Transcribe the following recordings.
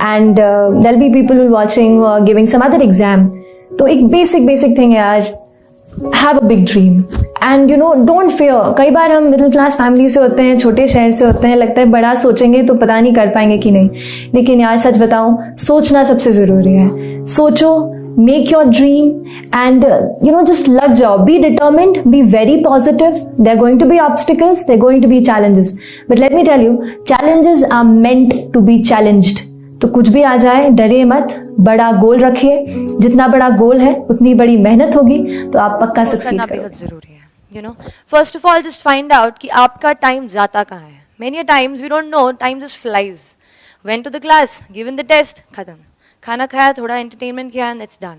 and there'll be people who are watching who are giving some other exam. तो एक basic thing है यार, have a big dream and don't fear. कई बार हम middle class family से होते हैं, छोटे शहर से होते हैं, लगता है बड़ा सोचेंगे तो पता नहीं कर पाएंगे कि नहीं, लेकिन यार सच बताऊं, सोचना सबसे जरूरी है. सोचो, make your dream and just लग जाओ. Be determined, be very positive. There are going to be obstacles, there are going to be challenges, but let me tell you, challenges are meant to be challenged. तो कुछ भी आ जाए डरे मत, बड़ा गोल रखिए. जितना बड़ा गोल है उतनी बड़ी मेहनत होगी, तो आप पक्का सक्सीड करोगे. बेहद जरूरी है. First of all, just find out कि आपका टाइम जाता कहाँ है. Many times we don't know, time just flies. Went to the class, given the test, खत्म. खाना खाया, थोड़ा एंटरटेनमेंट किया एंड इट्स डन.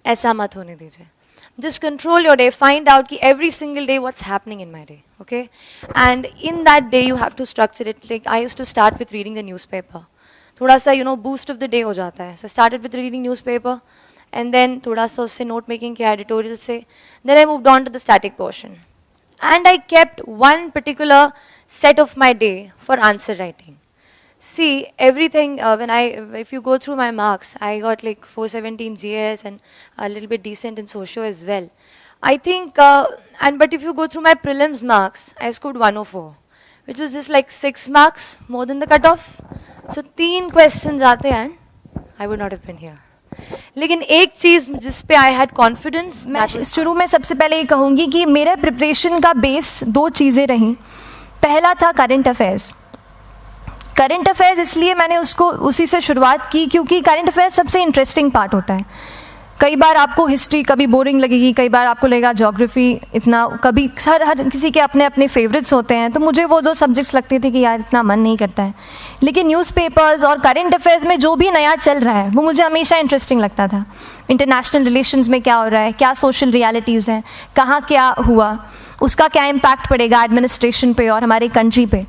ऐसा मत होने दीजिए. Just control your day. Find out कि every single day what's happening in my day, okay? And in that day you have to structure it. Like I used to start with reading the newspaper. थोड़ा सा boost of the day हो जाता है. So I started with reading newspaper, and then थोड़ा सा उससे note making किया, editorial से. Then I moved on to the static portion, and I kept one particular set of my day for answer writing. See, everything, if you go through my marks, I got like 417 GS and a little bit decent in socio as well. I think, but if you go through my prelims marks, I scored 104, which was just like 6 marks more than the cutoff. So 3 questions आते हैं, I would not have been here. लेकिन एक चीज जिस पे I had confidence, मैं शुरू में सबसे पहले ये कहूँगी कि मेरे प्रिपरेशन का बेस 2 चीज़ें रहीं. पहला था करंट अफेयर्स. करंट अफेयर्स इसलिए मैंने उसको उसी से शुरुआत की क्योंकि करंट अफेयर्स सबसे इंटरेस्टिंग पार्ट होता है. कई बार आपको हिस्ट्री कभी बोरिंग लगेगी, कई बार आपको लगेगा ज्योग्राफी इतना, कभी हर किसी के अपने अपने फेवरेट्स होते हैं. तो मुझे वो 2 सब्जेक्ट्स लगते थे कि यार इतना मन नहीं करता है, लेकिन न्यूज़पेपर्स और करंट अफेयर्स में जो भी नया चल रहा है वो मुझे हमेशा इंटरेस्टिंग लगता था. इंटरनेशनल रिलेशंस में क्या हो रहा है, क्या सोशल रियलिटीज़ हैं, कहाँ क्या हुआ, उसका क्या इम्पैक्ट पड़ेगा एडमिनिस्ट्रेशन पे और हमारे कंट्री पे.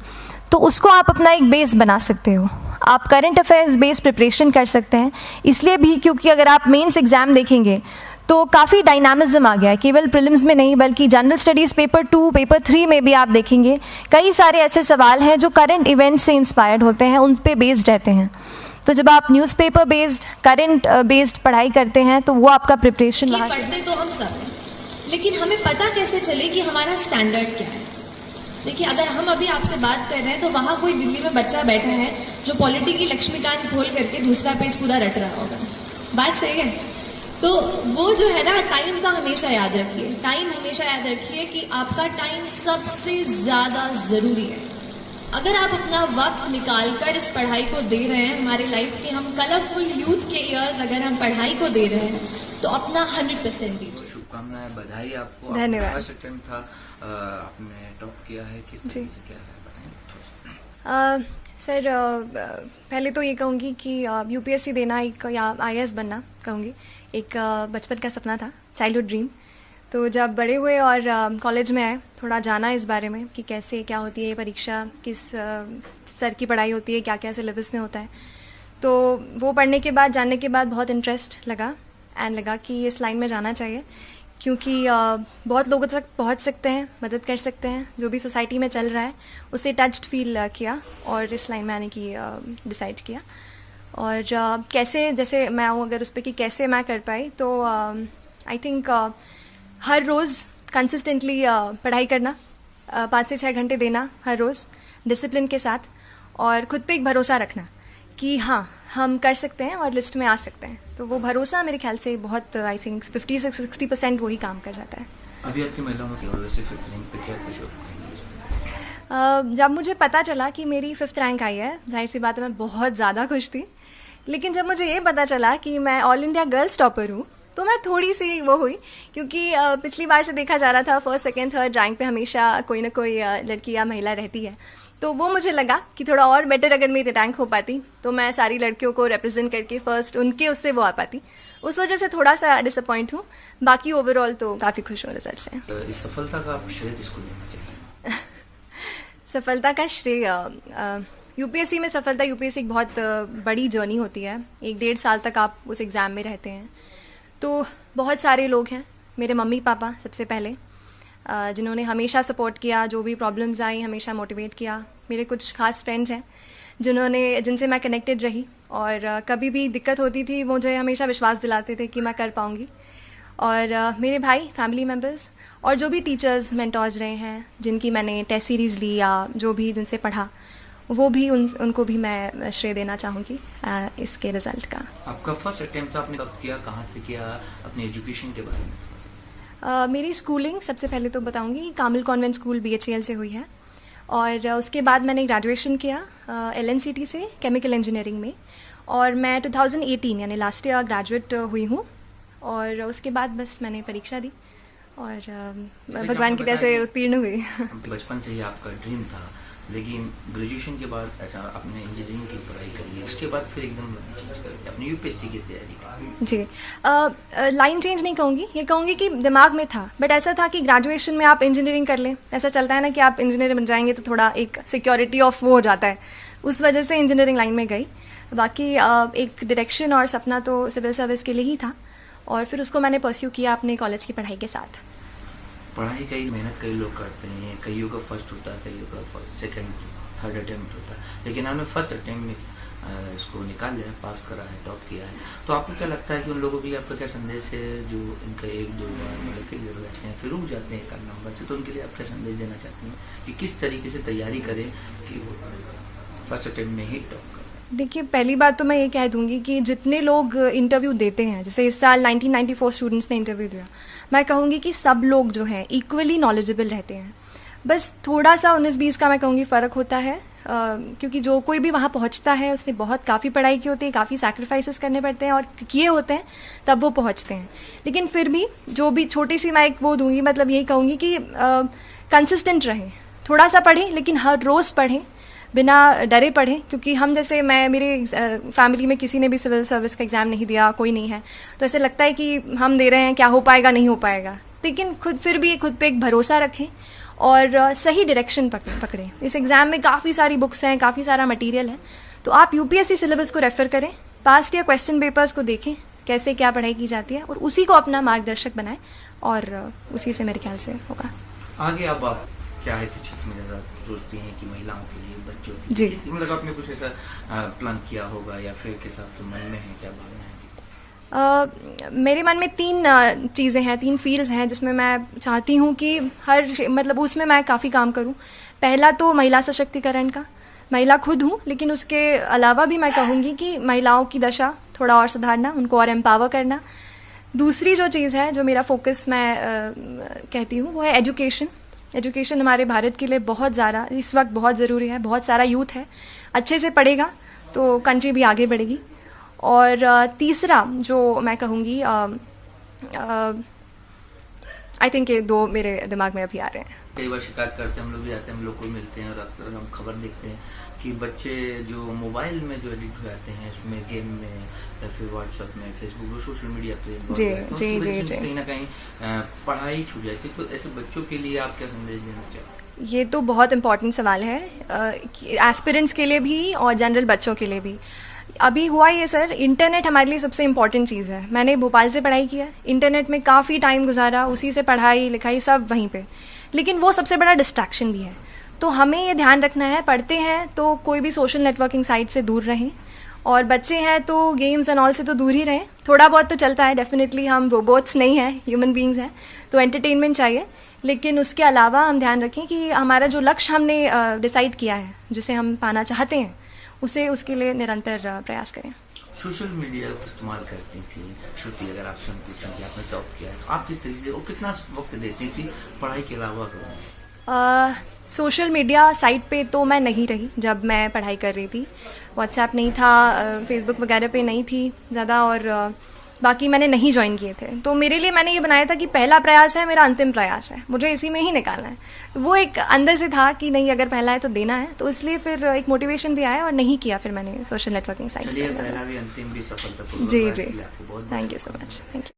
तो उसको आप अपना एक बेस बना सकते हो. आप करंट अफेयर्स बेस प्रिपरेशन कर सकते हैं. इसलिए भी क्योंकि अगर आप मेंस एग्ज़ाम देखेंगे तो काफ़ी डायनामिज्म आ गया है, केवल प्रीलिम्स में नहीं बल्कि जनरल स्टडीज़ पेपर 2, पेपर 3 में भी आप देखेंगे कई सारे ऐसे सवाल हैं जो करंट इवेंट से इंस्पायर्ड होते हैं, उन पे बेस्ड रहते हैं. तो जब आप न्यूज़पेपर बेस्ड, करंट बेस्ड पढ़ाई करते हैं तो वो आपका प्रिपरेशन वहाँ से. पढ़ते तो हम सब हैं, लेकिन हमें पता कैसे चले कि हमारा स्टैंडर्ड क्या है. देखिए, अगर हम अभी आपसे बात कर रहे हैं तो वहाँ कोई दिल्ली में बच्चा बैठा है जो पॉलिटी की लक्ष्मीकांत खोल करके दूसरा पेज पूरा रट रहा होगा. बात सही है. तो वो जो है ना, टाइम का हमेशा याद रखिए. टाइम हमेशा याद रखिए कि आपका टाइम सबसे ज्यादा जरूरी है. अगर आप अपना वक्त निकाल कर इस पढ़ाई को दे रहे हैं, हमारे लाइफ के हम कलरफुल यूथ के ईयर्स अगर हम पढ़ाई को दे रहे हैं तो अपना 100% दीजिए. शुभकामनाएं, बधाई आपको. धन्यवाद. फर्स्ट अटेम्प्ट था, आपने टॉप किया है, किस जी. क्या है बताएं. सर, पहले तो ये कहूँगी कि यूपीएससी देना एक, या आईएएस बनना कहूँगी, एक बचपन का सपना था, चाइल्डहुड ड्रीम. तो जब बड़े हुए और कॉलेज में आए, थोड़ा जाना इस बारे में कि कैसे क्या होती है ये परीक्षा, किस सर की पढ़ाई होती है, क्या क्या सिलेबस में होता है. तो वो पढ़ने के बाद, जानने के बाद बहुत इंटरेस्ट लगा एंड लगा कि इस लाइन में जाना चाहिए क्योंकि बहुत लोगों तक पहुंच सकते हैं, मदद कर सकते हैं. जो भी सोसाइटी में चल रहा है उसे टच्ड फील किया और इस लाइन में आने की डिसाइड किया. और कैसे, जैसे मैं हूँ अगर उस पर कि कैसे मैं कर पाई, तो I think her rose consistently पढ़ाई करना, 5 से 6 घंटे देना हर रोज़ डिसिप्लिन के साथ, और खुद पे एक भरोसा रखना कि हाँ हम कर सकते हैं और लिस्ट में आ सकते हैं. तो वो भरोसा मेरे ख्याल से बहुत, आई थिंक 50 से 60% वही काम कर जाता है. अभी आपकी महिलाओं में वैसे 5th रैंक पे क्या खुश हो? जब मुझे पता चला कि मेरी 5th रैंक आई है, जाहिर सी बात है मैं बहुत ज़्यादा खुश थी. लेकिन जब मुझे ये पता चला कि मैं ऑल इंडिया गर्ल्स टॉपर हूँ तो मैं थोड़ी सी वो हुई, क्योंकि पिछली बार से देखा जा रहा था 1st, 2nd, 3rd रैंक पे हमेशा कोई ना कोई लड़की या महिला रहती है. तो वो मुझे लगा कि थोड़ा और बेटर अगर मेरी रैंक हो पाती तो मैं सारी लड़कियों को रिप्रेजेंट करके फर्स्ट उनके उससे वो आ पाती. उस वजह से थोड़ा सा डिसअपॉइंट हूँ. बाकी ओवरऑल तो काफ़ी खुश हूँ रिजल्ट से. इस सफलता का आप श्रेय किसको देना चाहिए? सफलता का श्रेय, यूपीएससी में सफलता, यूपीएससी एक बहुत बड़ी जर्नी होती है. 1-1.5 साल तक आप उस एग्ज़ाम में रहते हैं. तो बहुत सारे लोग हैं. मेरे मम्मी पापा सबसे पहले, जिन्होंने हमेशा सपोर्ट किया, जो भी प्रॉब्लम्स आई हमेशा मोटिवेट किया. मेरे कुछ खास फ्रेंड्स हैं जिनसे मैं कनेक्टेड रही, और कभी भी दिक्कत होती थी मुझे हमेशा विश्वास दिलाते थे कि मैं कर पाऊँगी। और मेरे भाई, फैमिली मेम्बर्स और जो भी टीचर्स, मेंटोर्स रहे हैं, जिनकी मैंने टेस्ट सीरीज़ ली या जो भी जिनसे पढ़ा, वो भी उनको भी मैं श्रेय देना चाहूँगी इसके रिज़ल्ट का। आपका फर्स्ट अटेम्प्ट आपने कब किया, कहाँ से किया, अपनी एजुकेशन के बारे में? मेरी स्कूलिंग सबसे पहले तो बताऊँगी कामिल कॉन्वेंट स्कूल BHEL से हुई है, और उसके बाद मैंने ग्रेजुएशन किया LNCT से केमिकल इंजीनियरिंग में, और मैं 2018 यानी लास्ट ईयर ग्रेजुएट हुई हूँ। और उसके बाद बस मैंने परीक्षा दी और भगवान की दया से उत्तीर्ण हुई। बचपन से ही आपका ड्रीम था, लेकिन ग्रेजुएशन के बाद अच्छा आपने इंजीनियरिंग की पढ़ाई करी, उसके बाद फिर एकदम चेंज करके अपनी UPSC की तैयारी की। जी, लाइन चेंज नहीं कहूँगी, ये कहूँगी कि दिमाग में था, बट ऐसा था कि ग्रेजुएशन में आप इंजीनियरिंग कर लें, ऐसा चलता है ना कि आप इंजीनियर बन जाएंगे तो थोड़ा एक सिक्योरिटी ऑफ वो हो जाता है, उस वजह से इंजीनियरिंग लाइन में गई। बाकी एक डायरेक्शन और सपना तो सिविल सर्विस के लिए ही था, और फिर उसको मैंने परस्यू किया अपने कॉलेज की पढ़ाई के साथ। पढ़ाई कई मेहनत कई लोग करते हैं, कईयों का फर्स्ट होता है, कईयों का फर्स्ट, सेकंड, थर्ड अटेम्प्ट होता है, लेकिन आपने फर्स्ट अटेम्प्ट में इसको निकाल लिया, पास करा है, टॉप किया है। तो आपको क्या लगता है कि उन लोगों के लिए आपका क्या संदेश है जो इनका 1-2 बार मतलब फेलियर हो जाते हैं, फिर रुक जाते हैं एक नंबर से, तो उनके लिए आप क्या संदेश देना चाहते हैं कि किस तरीके से तैयारी करें कि वो फर्स्ट अटेम्प्ट में ही टॉप करें? देखिए, पहली बात तो मैं ये कह दूंगी कि जितने लोग इंटरव्यू देते हैं, जैसे इस साल 1994 स्टूडेंट्स ने इंटरव्यू दिया, मैं कहूँगी कि सब लोग जो हैं इक्वली नॉलेजेबल रहते हैं। बस थोड़ा सा 19-20 का मैं कहूँगी फ़र्क होता है, क्योंकि जो कोई भी वहाँ पहुँचता है उसने काफ़ी पढ़ाई की होती है, काफ़ी सैक्रिफाइसेस करने पड़ते हैं और किए होते हैं, तब वो पहुँचते हैं। लेकिन फिर भी जो भी छोटी सी मैं एक वो दूंगी, मतलब यही कहूँगी कि कंसिस्टेंट रहें, थोड़ा सा पढ़ें, लेकिन हर रोज़ पढ़ें, बिना डरे पढ़ें, क्योंकि हम जैसे मेरे फैमिली में किसी ने भी सिविल सर्विस का एग्ज़ाम नहीं दिया, कोई नहीं है, तो ऐसे लगता है कि हम दे रहे हैं, क्या हो पाएगा, नहीं हो पाएगा। लेकिन खुद पे एक भरोसा रखें और सही डायरेक्शन पकड़ें। इस एग्ज़ाम में काफ़ी सारी बुक्स हैं, काफ़ी सारा मटेरियल है, तो आप UPSC सिलेबस को रेफ़र करें, पास्ट ईयर क्वेश्चन पेपर्स को देखें, कैसे क्या पढ़ाई की जाती है, और उसी को अपना मार्गदर्शक बनाएं, और उसी से मेरे ख्याल से होगा। आगे अब आप क्या है कि क्षेत्र में ज़्यादा सोचती हैं कि महिलाओं के लिए, बच्चों के जी, लिए, मतलब आपने कुछ ऐसा प्लान किया होगा या फिर किस आपके मन में है, क्या भावना है? मेरे मन में 3 चीज़ें हैं, 3 फील्ड्स हैं जिसमें मैं चाहती हूँ कि मतलब उसमें मैं काफ़ी काम करूँ। पहला तो महिला सशक्तिकरण का, महिला खुद हूँ, लेकिन उसके अलावा भी मैं कहूँगी कि महिलाओं की दशा थोड़ा और सुधारना, उनको और एम्पावर करना। दूसरी जो चीज़ है, जो मेरा फोकस मैं कहती हूँ, वो है एजुकेशन। एजुकेशन हमारे भारत के लिए बहुत ज़्यादा इस वक्त बहुत ज़रूरी है। बहुत सारा यूथ है, अच्छे से पढ़ेगा तो कंट्री भी आगे बढ़ेगी। और तीसरा जो मैं कहूँगी, आई थिंक ये 2 मेरे दिमाग में अभी आ रहे हैं। कई बार शिकायत करते हैं, हम लोग भी जाते हैं, हम लोग को मिलते हैं और अक्सर हम खबर देखते हैं कि बच्चे जो मोबाइल में जो एडिक्ट हो जाते हैं, उसमें गेम में या फिर व्हाट्सएप में, फेसबुक, सोशल मीडिया पे जी, कहीं ना कहीं पढ़ाई छूट जाती है। तो ऐसे बच्चों के लिए आप क्या संदेश देना चाहते हैं? ये तो बहुत इम्पॉर्टेंट सवाल है, एस्पिरेंट्स के लिए भी और जनरल बच्चों के लिए भी। अभी हुआ ये सर, इंटरनेट हमारे लिए सबसे इम्पॉर्टेंट चीज़ है। मैंने भोपाल से पढ़ाई किया, इंटरनेट में काफ़ी टाइम गुजारा, उसी से पढ़ाई लिखाई सब वहीं पे, लेकिन वो सबसे बड़ा डिस्ट्रैक्शन भी है। तो हमें ये ध्यान रखना है, पढ़ते हैं तो कोई भी सोशल नेटवर्किंग साइट से दूर रहें, और बच्चे हैं तो गेम्स एंड ऑल से तो दूर ही रहें। थोड़ा बहुत तो चलता है, डेफिनेटली हम रोबोट्स नहीं हैं, ह्यूमन बींग्स हैं, तो एंटरटेनमेंट चाहिए, लेकिन उसके अलावा हम ध्यान रखें कि हमारा जो लक्ष्य हमने डिसाइड किया है, जिसे हम पाना चाहते हैं, उसके लिए निरंतर प्रयास करें। सोशल मीडिया का इस्तेमाल करती थी श्रुति, अगर आपसे हम पूछें कि आपने टॉप किया है, आप किस तरीके से और कितना वक्त देती थी पढ़ाई के अलावा? सोशल मीडिया साइट पे तो मैं नहीं रही जब मैं पढ़ाई कर रही थी। व्हाट्सएप नहीं था, फेसबुक वगैरह पे नहीं थी ज़्यादा, और बाकी मैंने नहीं ज्वाइन किए थे। तो मेरे लिए मैंने ये बनाया था कि पहला प्रयास है मेरा, अंतिम प्रयास है, मुझे इसी में ही निकालना है। वो एक अंदर से था कि नहीं, अगर पहला है तो देना है, तो इसलिए फिर एक मोटिवेशन भी आया और नहीं किया फिर मैंने सोशल नेटवर्किंग साइट। पहला भी अंतिम भी सफलतापूर्वक। जी, thank you so much, thank you.